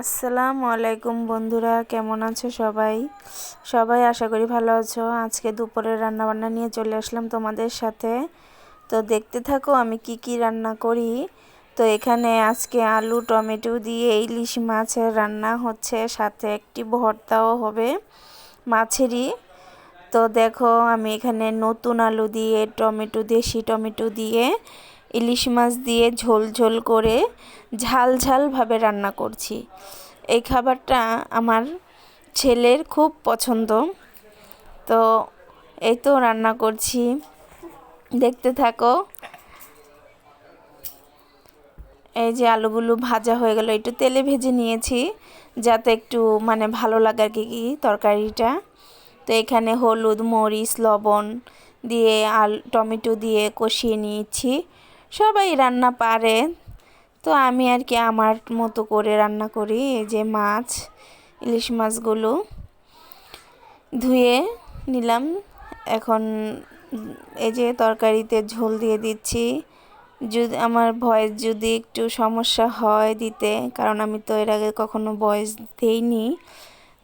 আসসালামু আলাইকুম বন্ধুরা, কেমন আছো সবাই? সবাই আশা করি ভালো আছো। আজকে দুপুরের রান্নাবান্না নিয়ে চলে আসলাম তোমাদের সাথে। তো দেখতে থাকো আমি কি কি রান্না করি। তো এখানে আজকে আলু টমেটো দিয়ে ইলিশ মাছের রান্না হচ্ছে, সাথে একটি ভর্তাও হবে মাছেরই। তো দেখো আমি এখানে নতুন আলু দিয়ে টমেটো, দেশি টমেটো দিয়ে ইলিশ মাছ দিয়ে ঝোল ঝোল করে ঝাল ঝালভাবে রান্না করছি। এই খাবারটা আমার ছেলের খুব পছন্দ। তো এই তো রান্না করছি, দেখতে থাকো। এই যে আলুগুলো ভাজা হয়ে গেল, একটু তেলে ভেজে নিয়েছি যাতে একটু ভালো লাগে আর কি তরকারিটা। তো এখানে হলুদ মরিচ লবণ দিয়ে টমেটো দিয়ে কষিয়ে নিয়েছি। সবাই রান্না পারে, তো আমি আর কি আমার মতো করে রান্না করি। এই যে মাছ, ইলিশ মাছগুলো ধুয়ে নিলাম। এখন এই যে তরকারিতে ঝোল দিয়ে দিচ্ছি। যদি আমার ভয়েস যদি একটু সমস্যা হয় দিতে, কারণ আমি তো এর আগে কখনো ভয়েস দেইনি,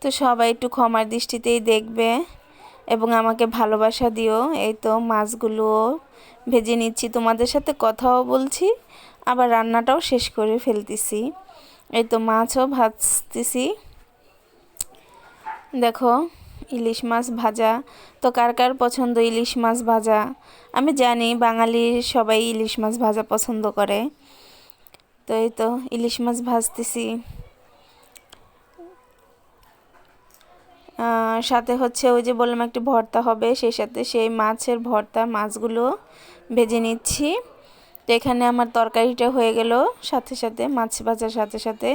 তো সবাই একটু ক্ষমার দৃষ্টিতেই দেখবে এবং আমাকে ভালোবাসা দিও। এই তো মাছগুলো ভেজে নিচ্ছি, তোমাদের সাথে কথাও বলছি, আবার রান্নাটাও শেষ করে ফেলতেছি। এই তো মাছও ভাজতেছি। দেখো ইলিশ মাছ ভাজা। তো কার কার পছন্দ ইলিশ মাছ ভাজা? আমি জানি বাঙালির সবাই ইলিশ মাছ ভাজা পছন্দ করে। তো এই তো ইলিশ মাছ ভাজতেছি, সাথে হচ্ছে ওই যে বললাম একটি ভর্তা হবে, সেই সাথে সেই মাছের ভর্তা, মাছগুলো ভেজে নিচ্ছি। তো এখানে আমার তরকারিটা হয়ে গেল সাথে সাথে, মাছ ভাজার সাথে সাথে।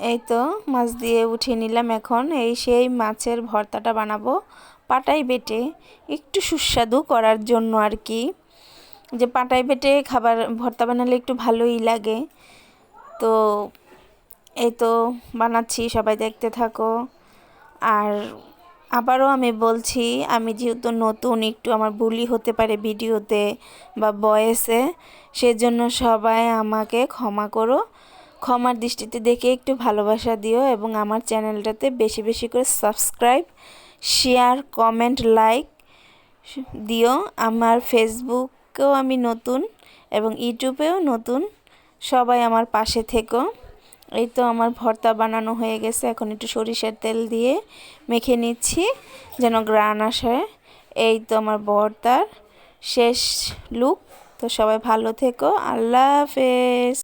এই তো মাছ দিয়ে উঠিয়ে নিলাম। এখন সেই মাছের ভর্তাটা বানাবো পাটায় বেটে, একটু সুস্বাদু করার জন্য আর কি। যে পাটায় বেটে খাবার ভর্তা বানালে একটু ভালোই লাগে। তো এই তো বানাচ্ছি, সবাই দেখতে থাকো। আর আবারও আমি বলছি, আমি যেহেতু নতুন, একটু আমার ভুলই হতে পারে ভিডিওতে বা ভয়েসে, সেজন্য সবাই আমাকে ক্ষমা করো। ক্ষমার দৃষ্টিতে দেখে একটু ভালোবাসা দিও এবং আমার চ্যানেলটাতে বেশি বেশি করে সাবস্ক্রাইব, শেয়ার, কমেন্ট, লাইক দিও। আমার ফেসবুকেও আমি নতুন এবং ইউটিউবেও নতুন, সবাই আমার পাশে থেকো। এই তো আমার ভর্তা বানানো হয়ে গেছে, এখন একটু সরিষার তেল দিয়ে মেখে নিচ্ছি যেন গ্রান আসে। এই তো আমার ভর্তার শেষ লুক। তো সবাই ভালো থেকো, আল্লাহ হাফেজ।